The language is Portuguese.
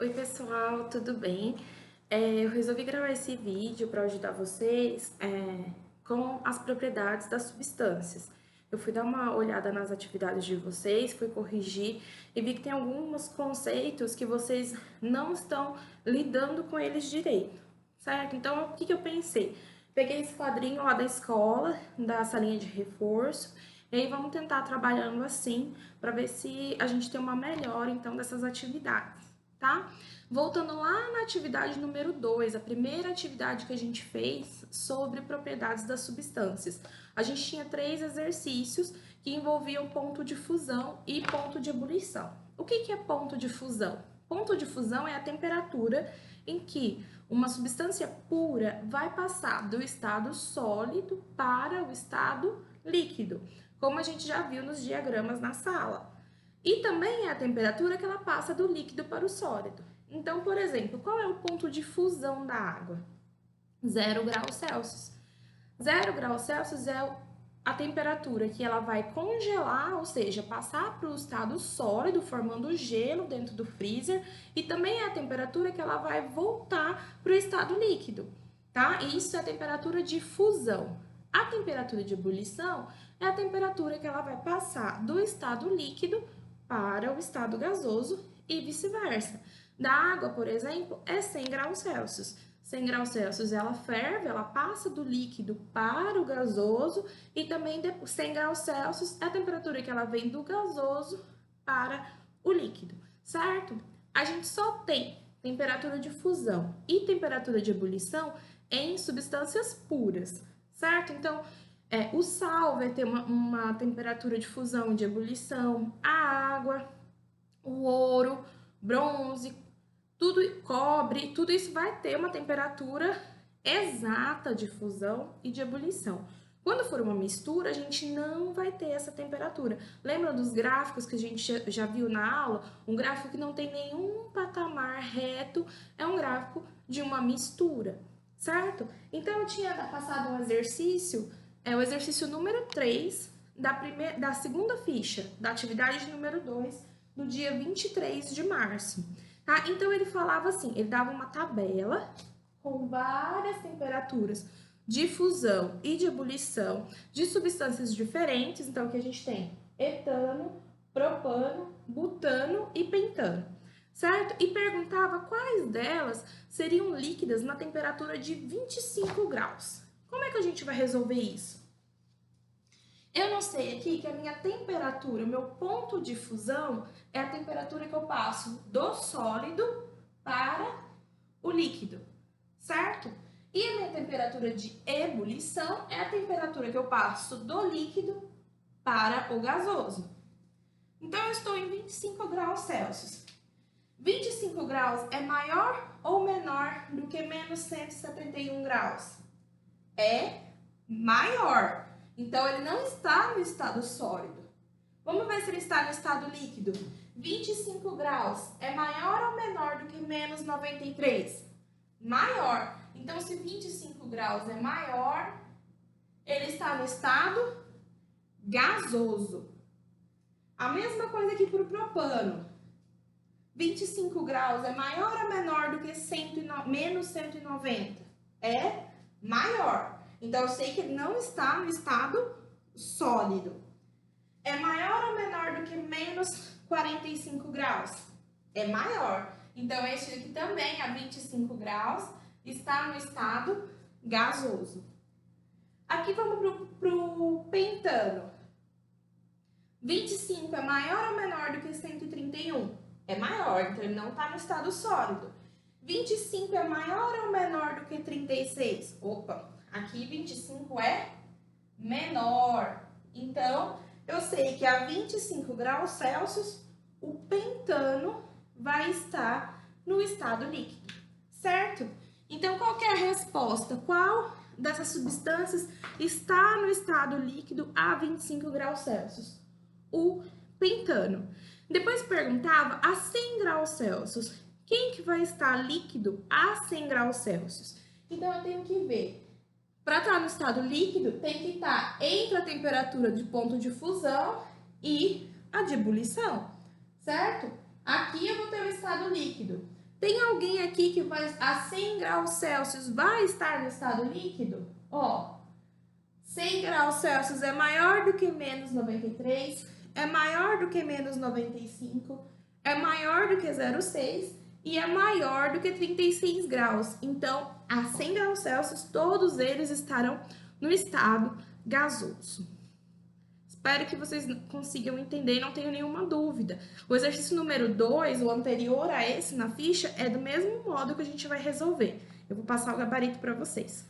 Oi pessoal, tudo bem? Eu resolvi gravar esse vídeo para ajudar vocês com as propriedades das substâncias. Eu fui dar uma olhada nas atividades de vocês, fui corrigir e vi que tem alguns conceitos que vocês não estão lidando com eles direito, certo? Então, o que que eu pensei? Peguei esse quadrinho lá da escola, da salinha de reforço, e aí vamos tentar trabalhando assim para ver se a gente tem uma melhora então dessas atividades, tá? Voltando lá na atividade número 2, a primeira atividade que a gente fez sobre propriedades das substâncias. A gente tinha 3 exercícios que envolviam ponto de fusão e ponto de ebulição. O que é ponto de fusão? Ponto de fusão é a temperatura em que uma substância pura vai passar do estado sólido para o estado líquido, como a gente já viu nos diagramas na sala. E também é a temperatura que ela passa do líquido para o sólido. Então, por exemplo, qual é o ponto de fusão da água? 0 graus Celsius. 0 graus Celsius é a temperatura que ela vai congelar, ou seja, passar para o estado sólido, formando gelo dentro do freezer, e também é a temperatura que ela vai voltar para o estado líquido, tá? E isso é a temperatura de fusão. A temperatura de ebulição é a temperatura que ela vai passar do estado líquido para o estado gasoso e vice-versa. Da água, por exemplo, é 100 graus Celsius. 100 graus Celsius ela ferve, ela passa do líquido para o gasoso e também 100 graus Celsius é a temperatura que ela vem do gasoso para o líquido, certo? A gente só tem temperatura de fusão e temperatura de ebulição em substâncias puras, certo? Então, o sal vai ter uma temperatura de fusão e de ebulição, a água, o ouro, bronze, tudo, cobre, tudo isso vai ter uma temperatura exata de fusão e de ebulição. Quando for uma mistura, a gente não vai ter essa temperatura. Lembra dos gráficos que a gente já viu na aula? Um gráfico que não tem nenhum patamar reto é um gráfico de uma mistura, certo? Então, eu tinha passado um exercício, o exercício número 3 da segunda ficha, da atividade número 2, no dia 23 de março. Tá? Então, ele falava assim, ele dava uma tabela com várias temperaturas de fusão e de ebulição de substâncias diferentes. Então, aqui a gente tem etano, propano, butano e pentano, certo? E perguntava quais delas seriam líquidas na temperatura de 25 graus. Como é que a gente vai resolver isso? Eu não sei aqui que a minha temperatura, o meu ponto de fusão, é a temperatura que eu passo do sólido para o líquido, certo? E a minha temperatura de ebulição é a temperatura que eu passo do líquido para o gasoso. Então, eu estou em 25 graus Celsius. 25 graus é maior ou menor do que menos 171 graus? É maior. Então, ele não está no estado sólido. Vamos ver se ele está no estado líquido. 25 graus é maior ou menor do que menos 93? Maior. Então, se 25 graus é maior, ele está no estado gasoso. A mesma coisa aqui para o propano. 25 graus é maior ou menor do que menos 190? É maior. Então, eu sei que ele não está no estado sólido. É maior ou menor do que menos 45 graus? É maior. Então, este aqui também, a 25 graus, está no estado gasoso. Aqui vamos para o pentano. 25 é maior ou menor do que 131? É maior, então ele não está no estado sólido. 25 é maior ou menor do que 36? Opa, aqui 25 é menor. Então, eu sei que a 25 graus Celsius, o pentano vai estar no estado líquido, certo? Então, qual que é a resposta? Qual dessas substâncias está no estado líquido a 25 graus Celsius? O pentano. Depois perguntava a 100 graus Celsius, quem que vai estar líquido a 100 graus Celsius? Então, eu tenho que ver. Para estar no estado líquido, tem que estar entre a temperatura de ponto de fusão e a de ebulição, certo? Aqui eu vou ter o estado líquido. Tem alguém aqui que vai a 100 graus Celsius vai estar no estado líquido? Ó, 100 graus Celsius é maior do que menos 93, é maior do que menos 95, é maior do que 0,6 e é maior do que 36 graus. Então, a 100 graus Celsius, todos eles estarão no estado gasoso. Espero que vocês consigam entender e não tenham nenhuma dúvida. O exercício número 2, o anterior a esse na ficha, é do mesmo modo que a gente vai resolver. Eu vou passar o gabarito para vocês.